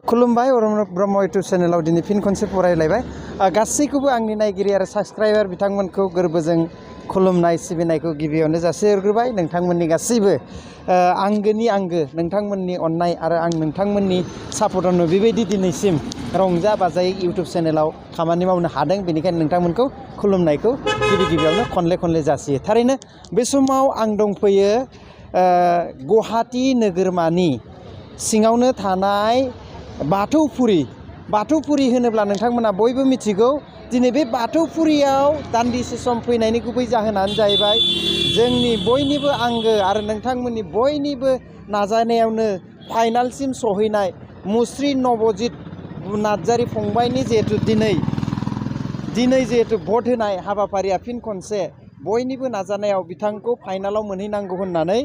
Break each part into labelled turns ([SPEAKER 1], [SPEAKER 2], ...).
[SPEAKER 1] खुलुमबाय ब्रह्म इउटुब चेनेलाव दिनै फिन खनसे फरायलायबाय गासैखौबो आंनि नायगिरि आरो साबस्क्राइबार बिथांमोनखौ गोरबोजों खुलुमनाय सिबिनायखौ गिबियावनो जासिहरग्रोबाय नोंथांमोननि गासैबो आंगोनि आंगो नोंथांमोननि अननाय आरो आं नोंथांमोननि सापर्टआवनो बेबायदि दिनैसिम रंजा बाजायै इउटुब चेनेलाव खामानि मावनो हादों बेनिखायनो नोंथांमोनखौ खुलुमनायखौ गिबियावनो खनले जासियो थारैनो बे समाव आं दंफैयो गुवाहाटी नोगोरमानि सिङावनो थानाय बाथौफुरि होनोब्ला नोंथांमोना बयबो मिथिगौ दिनै बे बाथौफुरियाव दान्दिसे सम फैनायनि गुबै जाहोनानो जाहैबाय जोंनि बयनिबो आंगो आरो नोंथांमोननि बयनिबो नाजानायावनो फाइनालसिम सहैनाय मुस्रि नबजित नार्जारी फंबायनि जिहेतु दिनै जिहेतु भट होनाय हाबाफारिया फिन खनसे बयनिबो नाजानायाव बिथांखौ फाइनालाव मोनहैनांगौ होननानै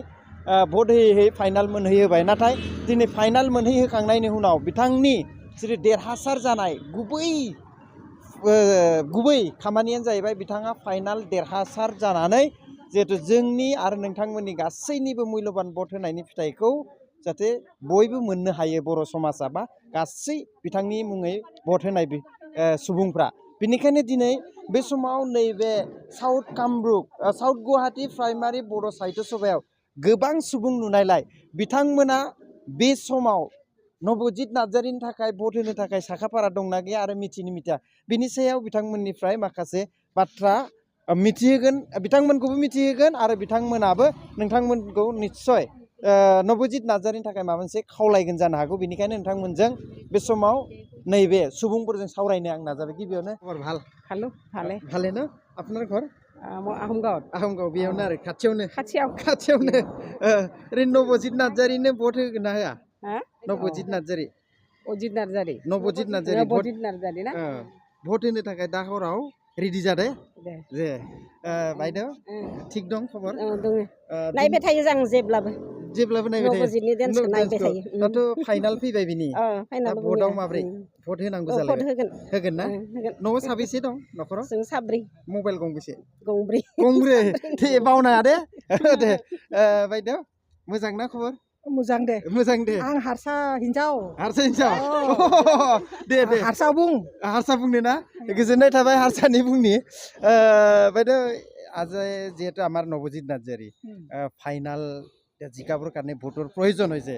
[SPEAKER 1] भट होयै फाइनाल मोनहैहोबाय नाथाय दिनै फाइनाल मोनहैहोखांनायनि उनाव बिथांनि जेरै देरहासार जानाय गुबै खामानियानो जाहैबाय बिथाङा फाइनाल देरहासार जानानै जिहेतु जोंनि आरो नोंथांमोननि गासैनिबो मुल्यबान भट होनायनि फिथाइखौ जाहाथे बयबो मोननो हायो बर' समाजा बा गासै बिथांनि मुङै भट होनाय सुबुंफ्रा बेनिखायनो दिनै बे समाव नैबे साउथ गुवाहाटी प्राइमारि बर' साहित्य सभायाव गोबां सुबुं नुनायलाय बिथांमोना बे समाव नबजित नार्जारीनि थाखाय भट होनो थाखाय साखाफारा दंना गैया आरो मिथिया बिनि सायाव बिथांमोननिफ्राय माखासे बाथ्रा मिथिहोगोन बिथांमोनखौबो मिथिहोगोन आरो बिथांमोनाबो नोंथांमोनखौ निस्सय नबजित नार्जारीनि थाखाय माबा मोनसे खावलायगोन जानो हागौ बेनिखायनो नोंथांमोनजों बे समाव नैबे सुबुंफोरजों सावरायनो आं नाजाबाय गिबियावनो खबर भाले ना आपनार घर आहमगाव बेयावनो आरो खाथियावनो ओरैनो नबजित नार्जारीनो भट होगोन ना होआ नबजित नार्जारी ना भट होनो थाखाय दा हराव रेडि जादों जे बायदेव थिग दं खबर
[SPEAKER 2] नायबाय थायो जों जेब्लाबो
[SPEAKER 1] नायबाय थायो दाथ' फाइनाल फैबाय बिनि भटआव माब्रै भट होनांगौ जालायबाय होगोन ना न'आव साबेसे दं न'खराव
[SPEAKER 2] जों साब्रै
[SPEAKER 1] मबाइल गंबेसे
[SPEAKER 2] गंब्रै
[SPEAKER 1] दे बावनाङा दे बायदेव मोजां ना खबर
[SPEAKER 2] मोजां दे आं हारसा हिन्जाव
[SPEAKER 1] दे हारसा बुंनो ना गोजोननाय थाबाय हारसानि बुंनि बायदेव आज जिहेतु आमार नबजित नार्जारी फाइनाल জিকাবৰ কাৰণে ভোটৰ প্ৰয়োজন হৈছে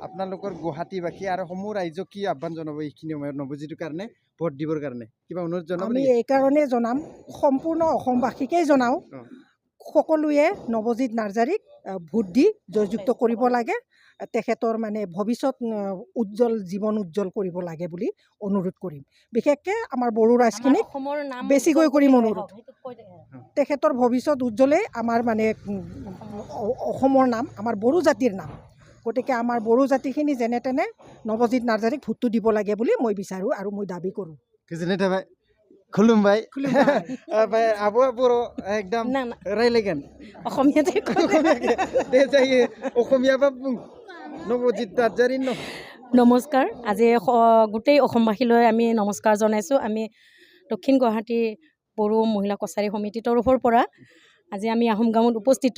[SPEAKER 1] আপোনালোকৰ গুৱাহাটীবাসী আৰু সমূহ ৰাইজক কি আহ্বান জনাব এইখিনি সময়ত নৱজিতৰ কাৰণে ভোট দিবৰ কাৰণে কিবা অনুৰোধ জনাব
[SPEAKER 2] আমি এই কাৰণে জনাম সম্পূৰ্ণ অসমবাসীকেই জনাও সকলোৱে নৱজিত নাৰ্জাৰীক ভোট দি জয়যুক্ত কৰিব লাগে তেখেতৰ মানে ভৱিষ্যত উজ্জ্বল জীৱন উজ্জ্বল কৰিব লাগে বুলি অনুৰোধ কৰিম বিশেষকৈ আমাৰ বড়ো ৰাইজখিনিক বেছিকৈ কৰিম অনুৰোধ তেখেতৰ ভৱিষ্যত উজ্জ্বলে আমাৰ মানে অসমৰ নাম আমাৰ বড়ো জাতিৰ নাম গতিকে আমাৰ বড়ো জাতিখিনি যেনে তেনে নৱজিত নাৰ্জাৰীক ভোটটো দিব লাগে বুলি মই বিচাৰোঁ আৰু মই দাবী কৰোঁ
[SPEAKER 1] गोजोननाय थाबाय खुलुमबाय आब'आ बर' एकदम रायलायगोन दे जायो অসমীয়াবা बुं নৱজিত নাৰ্জাৰী
[SPEAKER 2] নমস্কাৰ আজি গোটেই অসমবাসীলৈ আমি নমস্কাৰ জনাইছোঁ আমি দক্ষিণ গুৱাহাটী বড়ো মহিলা কছাৰী সমিতি তৰফৰ পৰা আজি আমি আহোমগাঁৱত উপস্থিত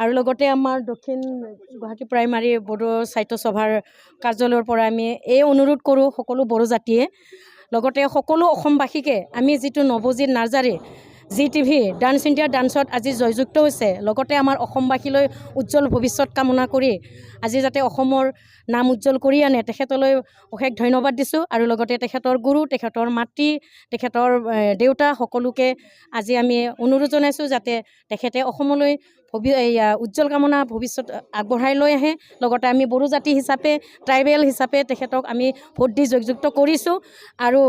[SPEAKER 2] আৰু লগতে আমাৰ দক্ষিণ গুৱাহাটী প্ৰাইমাৰী বড়ো সাহিত্য সভাৰ কাৰ্যালয়ৰ পৰা আমি এই অনুৰোধ কৰোঁ সকলো বড়ো জাতিয়ে লগতে সকলো অসমবাসীকে আমি যিটো Nabajit Narzary GTV dance India ডান্সত আজি জয়যুক্ত হৈছে লগতে আমাৰ অসমবাসীলৈ উজ্জ্বল ভৱিষ্যত কামনা কৰি আজি যাতে অসমৰ নাম উজ্জ্বল কৰি আনে তেখেতলৈ অশেষ ধন্যবাদ দিছোঁ আৰু লগতে তেখেতৰ গুৰু তেখেতৰ মাতৃ তেখেতৰ দেউতা সকলোকে আজি আমি অনুৰোধ জনাইছোঁ যাতে তেখেতে অসমলৈ উজ্জ্বল কামনা ভৱিষ্যত আগবঢ়াই লৈ আহে লগতে আমি বড়ো জাতি হিচাপে ট্ৰাইবেল হিচাপে তেখেতক আমি ভোট দি জয়যুক্ত কৰিছোঁ আৰু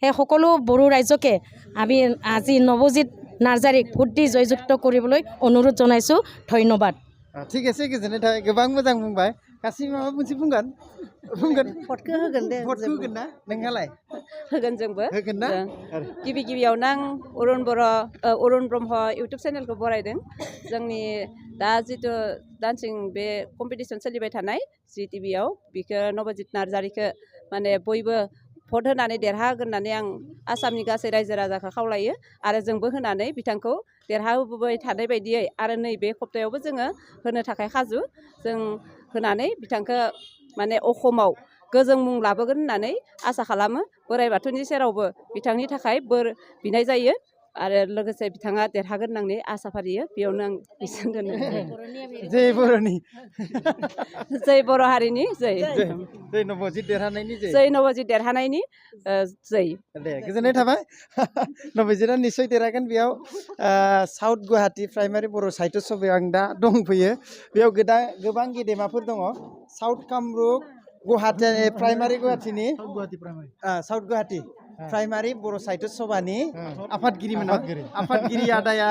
[SPEAKER 2] সেই সকলো বড়ো ৰাইজকে আমি আজি নৱজিত নাৰ্জাৰীক ভোট দি জয়যুক্ত কৰিবলৈ অনুৰোধ জনাইছোঁ ধন্যবাদ
[SPEAKER 1] ঠিক আছে गोजोननाय थाबाय गोबां मोजां बुंबाय गासै माबा मोनसे बुंगोन
[SPEAKER 2] भटखौ होगोन दे
[SPEAKER 1] भटखौ होगोन ना नोंहालाय
[SPEAKER 2] होगोन जोंबो
[SPEAKER 1] होगोन ना
[SPEAKER 2] गिबियावनो आं अरुण ब्रह्म इउटुब चेनेलखौ बरायदों जोंनि दा जितु डान्सिं बे कम्पिटिसन सोलिबाय थानाय GTVआव बिखौ नवजित नार्जारीखौ माने बयबो भट होनानै देरहागोन होननानै आं आसामनि गासै रायजो राजाखौ खावलायो आरो जोंबो होनानै बिथांखौ देरहाहोबाय थानाय बायदियै आरो नैबे सप्तायावबो जोङो होनो थाखाय खाजु जों होनानै बिथांखौ माने अखमाव
[SPEAKER 3] गोजों मुं लाबोगोन होननानै आसा खालामो बोराइ बाथौनि सेरावबो बिथांनि थाखाय बोर बिनाय जायो आरो लोगोसे बिथाङा देरहागोन होननानै आसा फारियो बेयावनो आं बिसोन दोनो
[SPEAKER 1] जै बर'नि
[SPEAKER 3] जै बर' हारिनि जै
[SPEAKER 1] जै नबजित देरहानायनि
[SPEAKER 3] जै नबजित देरहानायनि जै
[SPEAKER 1] दे गोजोननाय थाबाय नबजितआ निस्सय देरहागोन बेयाव साउथ गुवाहाटी प्राइमारि बर' साहित्य सभायाव आं दा दंफैयो बेयाव गोबां गेदेमाफोर दङ साउथ कामरुप गुवाहाटी प्राइमारि गुवाहाटीनि साउथ गुवाहाटी प्राइमारि बर' साहित्य सभानि आफादगिरि आदाया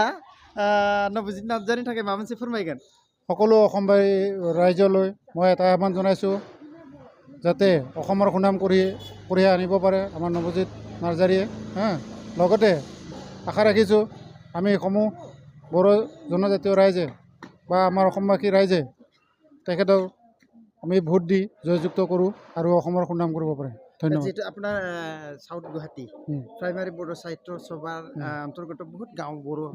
[SPEAKER 1] नबजित नार्जारीनि थाखाय माबा मोनसे फोरमायगोन
[SPEAKER 4] সকলো অসমবাসী ৰাইজলৈ মই এটা আহ্বান জনাইছোঁ যাতে অসমৰ সুনাম কঢ়িয়াই আনিব পাৰে আমাৰ নৱজিত নাৰ্জাৰীয়ে লগতে আশা ৰাখিছোঁ আমি সমূহ বড়ো জনজাতীয় ৰাইজে বা আমাৰ অসমবাসী ৰাইজে তেখেতক আমি ভোট দি জয়যুক্ত কৰোঁ আৰু অসমৰ সুনাম কৰিব পাৰে ধন্যবাদ
[SPEAKER 1] যেহেতু আপোনাৰ সাউথ গুৱাহাটী প্ৰাইমাৰী বড়ো সাহিত্য সভাৰ অন্তৰ্গত বহুত গাঁও বড়ো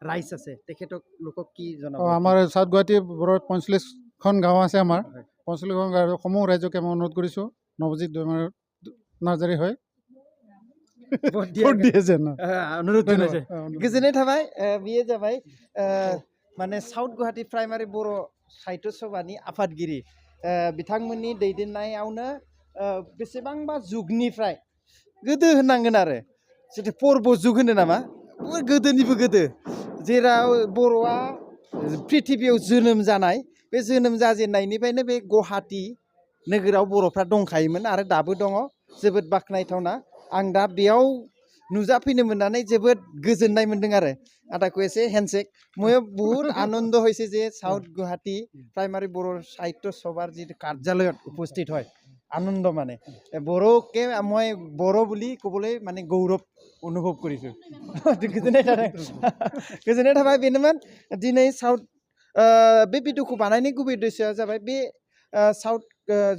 [SPEAKER 1] ৰাইজ আছে তেখেতক লোকক কি জনাব
[SPEAKER 4] আমাৰ সাউথ গুৱাহাটী বড়ো 45খন গাঁও আছে আমাৰ 45খন গাঁৱৰ সমূহ ৰাইজকে মই অনুৰোধ কৰিছোঁ নৱজিত নাৰ্জাৰী হয়
[SPEAKER 1] অনুৰোধ জনাইছে गोजोननाय थाबाय बियो जाबाय माने साउथ गुवाहाटी प्राइमारी बर' साहित्य सभानि आफादगिरि बिथांमोननि दैदेननायावनो बेसेबांबा जुगनिफ्राय गोदो होननांगोन आरो जितु पर्ब जुग होनो नामा गोदोनिबो गोदो जेराव बर'आ पृथिबियाव जोनोम जानाय बे जोनोम जाजेननायनिफ्रायनो बे गुवाहाटी नोगोराव बर'फ्रा दंखायोमोन आरो दाबो दङ जोबोद बाख्नायथावना आं दा बेयाव नुजाफैनो मोननानै जोबोद गोजोननाय मोनदों आरो आदाखौ एसे हेन्डशेक মই বহুত আনন্দ হৈছে যে সাউথ গুৱাহাটী প্ৰাইমাৰী বড়ো সাহিত্য সভাৰ যিটো কাৰ্যালয়ত উপস্থিত হয় আনন্দ মানে বড়োকে মই বড়ো বুলি ক'বলৈ মানে গৌৰৱ অনুভৱ কৰিছোঁ गोजोननाय थाबाय बेनोमोन दिनै साउथ बे भिडिअखौ बानायनायनि गुबै उद्देश्यआ जाबाय बे साउथ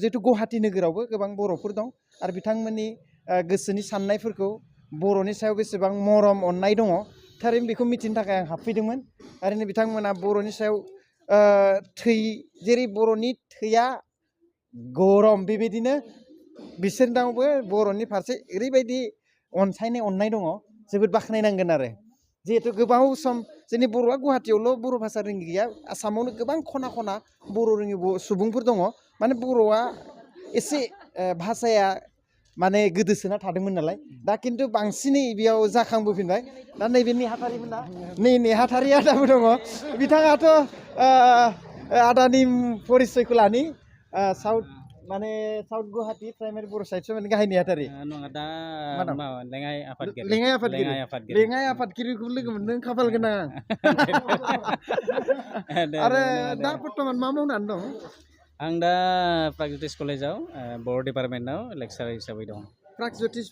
[SPEAKER 1] जिहेतु गुवाहाटी नोगोरावबो गोबां बर'फोर दं आरो बिथांमोननि गोसोनि साननायफोरखौ बर'नि सायाव बेसेबां मरम अननाय दङ थारैनो बेखौ मिथिनो थाखाय आं हाबफैदोंमोन ओरैनो बिथांमोना बर'नि सायाव जेरै बर'नि थैया गरम बेबायदिनो बिसोरनावबो बर'नि फारसे ओरैबायदि अननाय दङ जोबोद बाख्नायनांगोन आरो जिहेतु गोबाव सम जोंनि बर'आ गुवाहाटीयावल' बर' भाषा रोङि गैया आसामावनो गोबां खना खना बर' रोङि सुबुंफोर दङ माने बर'आ एसे भाषाया माने गोदोसोना थादोंमोन नालाय दा खिन्थु बांसिनै बेयाव जाखांबोफिनबाय दा नैबे नेहाथारिमोना नेहाथारि आदाबो दङ बिथाङाथ' आदानि परिचयखौ लानि साउथ माने साउथ गुवाहाटी प्राइमारी बर' साहित्य सभानि गाहाय नेहाथारि लेङाइ आफादगिरिखौ लोगो मोनदों खाफाल गोनां आरो दा बर्थमान मा मावनानै दं
[SPEAKER 5] आं दा प्रागज्योतिष कलेजाव बर' डिपार्टमेन्टआव लेक्सारार हिसाबै दं प्रागज्योतिष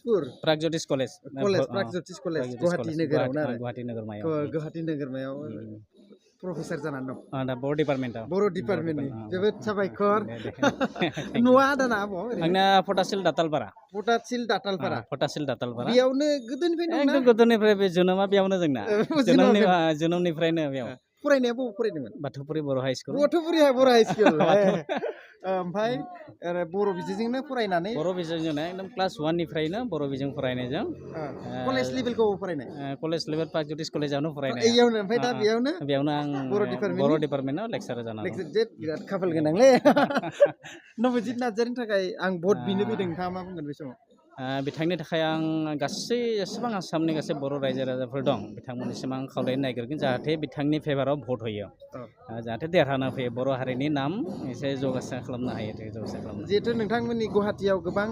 [SPEAKER 5] कलेज
[SPEAKER 1] प्रागज्योतिष कलेज गुवाहाटी नोगोराव
[SPEAKER 5] गुवाहाटी
[SPEAKER 1] नोगोरमायाव प्रफेसार जानानै दं
[SPEAKER 5] दा बर' डिपार्टमेन्टनि
[SPEAKER 1] जोबोद साबायखर न'आ आदाना
[SPEAKER 5] आंना फटासिल दातालपारा
[SPEAKER 1] बेयावनो
[SPEAKER 5] गोदोनिफ्राय बे जोनोमा बेयावनो जोंना जोनोमनिफ्रायनो बेयाव
[SPEAKER 1] फरायनाया बबाव फरायदोंमोन
[SPEAKER 5] बाथौपुरि बर' हाइ स्कुल
[SPEAKER 1] ओमफ्राय बर' बिजोंजोंनो फरायनानै
[SPEAKER 5] बर' बिजोंजोंनो एकदम क्लास 1 निफ्रायनो बर' बिजों फरायनायजों
[SPEAKER 1] कलेज लेभेलखौ फरायनाय
[SPEAKER 5] कलेज लेभेल प्रागज्योतिष कलेजावनो फरायनाय
[SPEAKER 1] ओमफ्राय दा
[SPEAKER 5] बेयावनो आं बर' डिपार्टमेन्टआव लेक्सारार जानानै
[SPEAKER 1] बिराद खाफाल गोनांलै नबजित नार्जारीनि थाखाय आं भट बिनो फैदों नोंथाङा मा बुंगोन बे समाव
[SPEAKER 5] बिथांनि थाखाय आं गासै जेसेबां आसामनि गासै बर' रायजो राजाफोर दं बिथांमोननिसिम आं खावलायनो नागिरगोन जाहाथे बिथांनि फेभाराव भट होयो जाहाथे देरहाना फैयो बर' हारिनि नाम एसे जौगासार खालामनो हायो
[SPEAKER 1] जिहेतु नोंथांमोननि गुवाहाटीयाव गोबां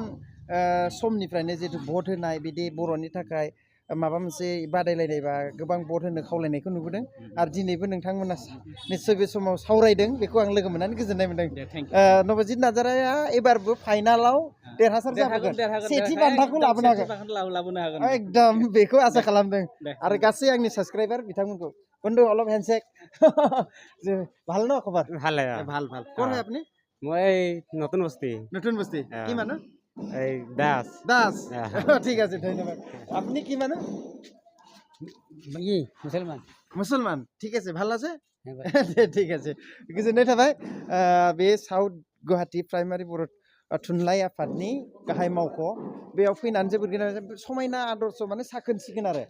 [SPEAKER 1] समनिफ्रायनो जिहेतु भट होनाय बिदि बर'नि थाखाय माबा मोनसे बादायलायनाय बा गोबां भट होनो खावलायनायखौ नुबोदों आरो दिनैबो नोंथांमोना निस्सय बे समाव सावरायदों बेखौ आं लोगो मोननानै गोजोननाय मोनदों नबजित नार्जारीया एबारबो फाइनालाव देरहासार जागोन सेथि बान्थाखौ लाबोनो हागोन एकदम बेखौ आसा खालामदों आरो गासै आंनि साबस्क्राइबार बिथांमोनखौ बন্ধু অলপ হ্যান্ডশেক ভাল ন খবৰ ভাল কোন হয় আপুনি
[SPEAKER 6] মই নতুন বস্তি
[SPEAKER 1] কি মানুহ
[SPEAKER 6] এই দাস
[SPEAKER 1] ঠিক আছে ধন্যবাদ আপনি কি মানুহ মুসলমান ঠিক আছে ভাল আছে ঠিক আছে गोजोननाय थाबाय बे साउथ गुवाहाटी प्राइमारी बर' थुनलाइ आफादनि गाहाय मावख' बेयाव फैनानै जोबोद समायना आदर्श माने साखोन सिखोन आरो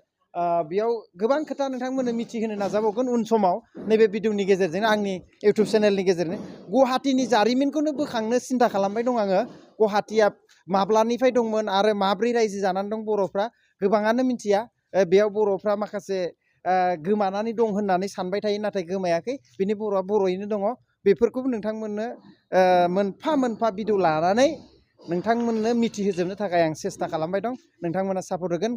[SPEAKER 1] बेयाव गोबां खोथा नोंथांमोननो मिथिहोनो नाजाबावगोन उन समाव नैबे भिडिअनि गेजेरजों आंनि इउटुब चेनेलनि गेजेरजों गुवाहाटीनि जारिमिनखौनो बोखांनो सिन्था खालामबाय दं आङो गुवाहाटीया माब्लानिफ्राय दंमोन आरो माब्रै रायजो जानानै दं बर'फ्रा गोबाङानो मिथिया बेयाव बर'फ्रा माखासे गोमानानै दं होननानै सानबाय थायो नाथाय गोमायाखै बिनि बर'आ बर'यैनो दङ बेफोरखौबो नोंथांमोननो मोनफा मोनफा भिडिअ लानानै नोंथांमोननो मिथिहोजोबनो थाखाय आं सेस्था खालामबाय दं नोंथांमोना सापर्ट होगोन